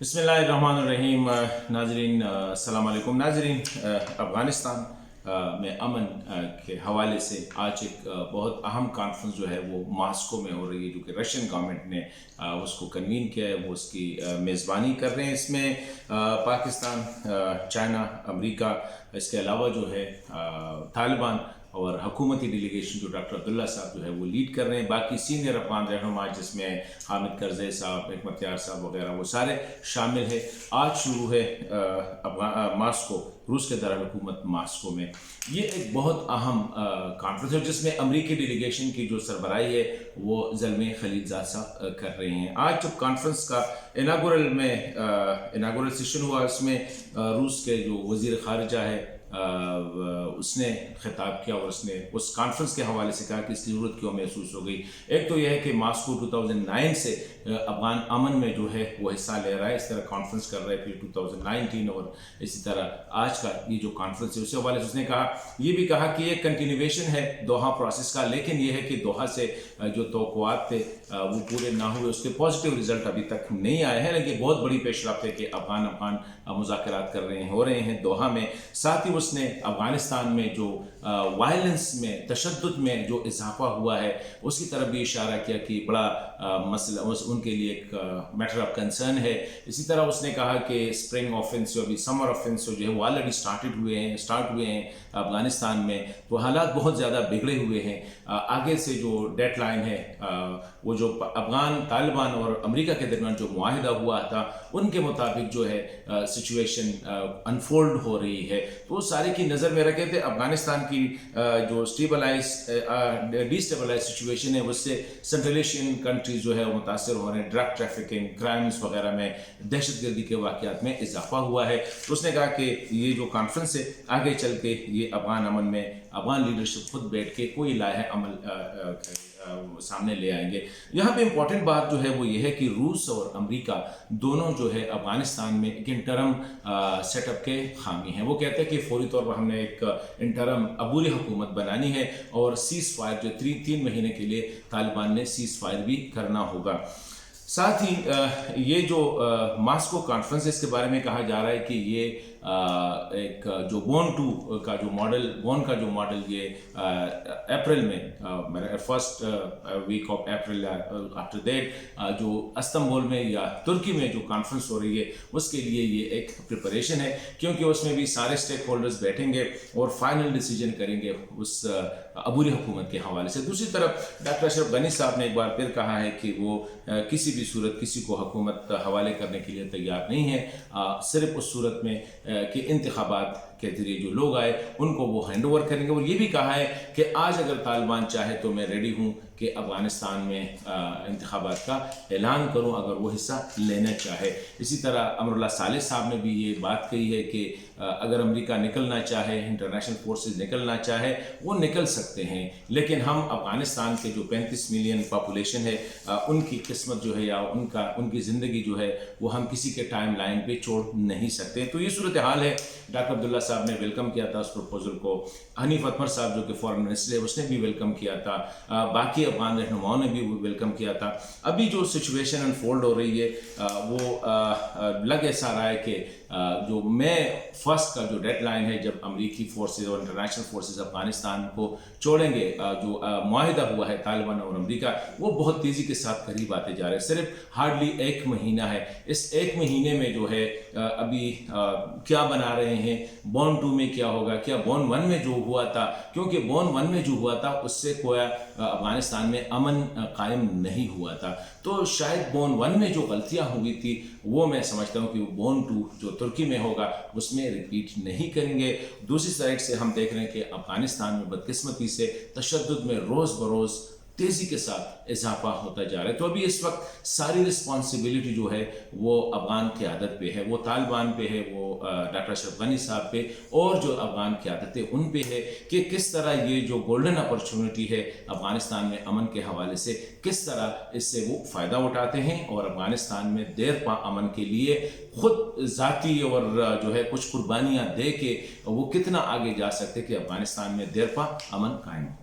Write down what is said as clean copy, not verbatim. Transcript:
बिस्मिल्लाहिर्रहमानिर्रहीम। नाजरीन अस्सलाम वालेकुम। नाजरीन, अफ़गानिस्तान में अमन के हवाले से आज एक बहुत अहम कॉन्फ्रेंस जो है वो मॉस्को में हो रही है, जो कि रशियन गवर्नमेंट ने उसको कन्वीन किया है, वो उसकी मेज़बानी कर रहे हैं। इसमें पाकिस्तान, चाइना, अमेरिका, इसके अलावा जो है तालिबान और हुकूमती डेलीगेशन जो डॉक्टर अब्दुल्ला साहब जो है वो लीड कर रहे हैं। बाकी सीनियर अफगान रहनुमा जिसमें हामिद करज़ई साहब, हिकमत यार साहब वगैरह वो सारे शामिल हैं। आज शुरू है मॉस्को, रूस के दारुल-हुकूमत मॉस्को में ये एक बहुत अहम कॉन्फ्रेंस है जिसमें अमरीकी डेलीगेशन की जो सरबराही है वो ज़ल्मे खलीलज़ाद साहब कर रहे हैं। आज जब कॉन्फ्रेंस का इनागुरल सेशन हुआ, उसमें रूस के जो वज़ीर ख़ारिजा है उसने खिताब किया और उसने उस कॉन्फ्रेंस के हवाले से कहा कि इसकी ज़रूरत क्यों महसूस हो गई। एक तो यह है कि मॉस्को 2009 से अफगान अमन में जो है वो हिस्सा ले रहा है, इस तरह कॉन्फ्रेंस कर रहा है। फिर 2019 और इसी तरह आज का ये जो कॉन्फ्रेंस है उस हवाले से उसने कहा, ये भी कहा कि ये कंटिन्यूएशन है दोहा प्रोसेस का, लेकिन ये है कि दोहा से जो तवक्कुआत थे वो पूरे ना हुए, उसके पॉजिटिव रिजल्ट अभी तक नहीं आए हैं। लेकिन बहुत बड़ी पेशरफ्त है कि अफगान मुज़ाकरात कर रहे हैं, हो रहे हैं दोहा में। साथ ही उसने अफ़गानिस्तान में जो वायलेंस में, तशद्दुद में जो इजाफा हुआ है उसकी तरफ भी इशारा किया कि बड़ा मसला उनके लिए एक मैटर ऑफ कंसर्न है। इसी तरह उसने कहा कि स्प्रिंग ऑफेंसिव, अभी समर ऑफेंसिव जो है वो ऑलरेडी स्टार्ट हुए हैं अफ़गानिस्तान में, तो हालात बहुत ज़्यादा बिगड़े हुए हैं। आगे से जो डेडलाइन है वो जो अफ़गान, तालिबान और अमेरिका के दरमियान जो मुआहिदा हुआ था उनके मुताबिक जो है सिचुएशन अनफोल्ड हो रही है। तो सारे की नज़र में रखे थे अफ़गानिस्तान की जो डिस्टेबलाइज सिचुएशन है उससे सेंट्रल एशियन कंट्रीज जो है वो मुतासर हो रहे हैं। ड्रग ट्रैफिकिंग, क्राइम्स वगैरह में, दहशतगर्दी के वाक़यात में इजाफा हुआ है। तो उसने कहा कि ये जो कॉन्फ्रेंस है आगे चल के ये अफ़गान अमन में अफ़गान लीडरशिप खुद बैठ के कोई लाहे अमल सामने ले आएंगे। यहाँ पे इम्पॉर्टेंट बात जो है वो ये है कि रूस और अमेरिका दोनों जो है अफ़गानिस्तान में एक इंटरम सेटअप के हामी हैं। वो कहते हैं कि फौरी तौर पर हमने एक इंटरम अबूरी हुकूमत बनानी है और सीज़ फायर जो 3 महीने के लिए तालिबान ने सीज़ फायर भी करना होगा। साथ ही ये जो मॉस्को कॉन्फ्रेंस है इसके बारे में कहा जा रहा है कि ये एक जो बोन का जो मॉडल ये अप्रैल में first week of April after that जो इस्तांबुल में या तुर्की में जो कॉन्फ्रेंस हो रही है उसके लिए ये एक प्रिपरेशन है, क्योंकि उसमें भी सारे स्टेक होल्डर्स बैठेंगे और फाइनल डिसीजन करेंगे उस अबूरी हुकूमत के हवाले से। दूसरी तरफ डॉक्टर अशरफ गनी साहब ने एक बार फिर कहा है कि वो किसी भी सूरत किसी को हुकूमत हवाले करने के लिए तैयार नहीं है, सिर्फ उस सूरत में कि इंतखाबात के जरिए जो लोग आए उनको वो हैंड ओवर करेंगे। और ये भी कहा है कि आज अगर तालिबान चाहे तो मैं रेडी हूँ कि अफ़गानिस्तान में इंतखाबात का ऐलान करूँ अगर वो हिस्सा लेना चाहे। इसी तरह अमरुल्लाह सालेह साहब ने भी ये बात कही है कि अगर अमेरिका निकलना चाहे, इंटरनेशनल फोर्सेस निकलना चाहे वो निकल सकते हैं, लेकिन हम अफ़गानिस्तान के जो 35 मिलियन पॉपुलेशन है उनकी किस्मत जो है या उनकी ज़िंदगी जो है वो हम किसी के टाइम लाइन पे छोड़ नहीं सकते। तो ये सूरत हाल है। डॉक्टर अब्दुल्ला साहब ने वेलकम किया था उस प्रपोजल को, हनीफ अतमर साहब जो कि फॉरेन मिनिस्टर है उसने भी वेलकम किया था, बाकी अफगान रहनुमाओं ने भी वेलकम किया था। अभी जो सिचुएशन अनफोल्ड हो रही है वो लग ऐसा रहा है कि जो मई 1 का जो डेडलाइन है जब अमरीकी फोर्सेज और इंटरनेशनल फोर्सेज अफगानिस्तान को छोड़ेंगे, जो मुआहिदा हुआ है तालिबान और अमरीका, वो बहुत तेज़ी के साथ करीब आते जा रहे हैं। सिर्फ हार्डली 1 महीना है। इस 1 महीने में जो है अभी क्या बना रहे हैं, बोन 2 में क्या होगा, क्या बोन 1 में जो हुआ था, क्योंकि बोन 1 में जो हुआ था उससे कोई अफगानिस्तान में अमन कायम नहीं हुआ था। तो शायद बोन 1 में जो गलतियाँ हुई थी वो मैं समझता हूँ कि बोन 2 जो तुर्की में होगा उसमें रिपीट नहीं करेंगे। दूसरी साइड से हम देख रहे हैं कि अफगानिस्तान में बदकिस्मती से तशद्दुद में रोज़ बरोज़ तेज़ी के साथ इजाफा होता जा रहा है। तो अभी इस वक्त सारी रिस्पॉन्सिबिलिटी जो है वो अफगान क़यादत पे है, वो तालिबान पे है, वो डॉक्टर अशरफ गनी साहब पे और जो अफगान क़यादत है उन पे है कि किस तरह ये जो गोल्डन अपॉर्चुनिटी है अफगानिस्तान में अमन के हवाले से, किस तरह इससे वो फ़ायदा उठाते हैं और अफगानिस्तान में देर पा अमन के लिए खुद ज़ाती और जो है कुछ कुर्बानियाँ दे के वो कितना आगे जा सकते कि अफगानिस्तान में देर पा अमन कायम हो।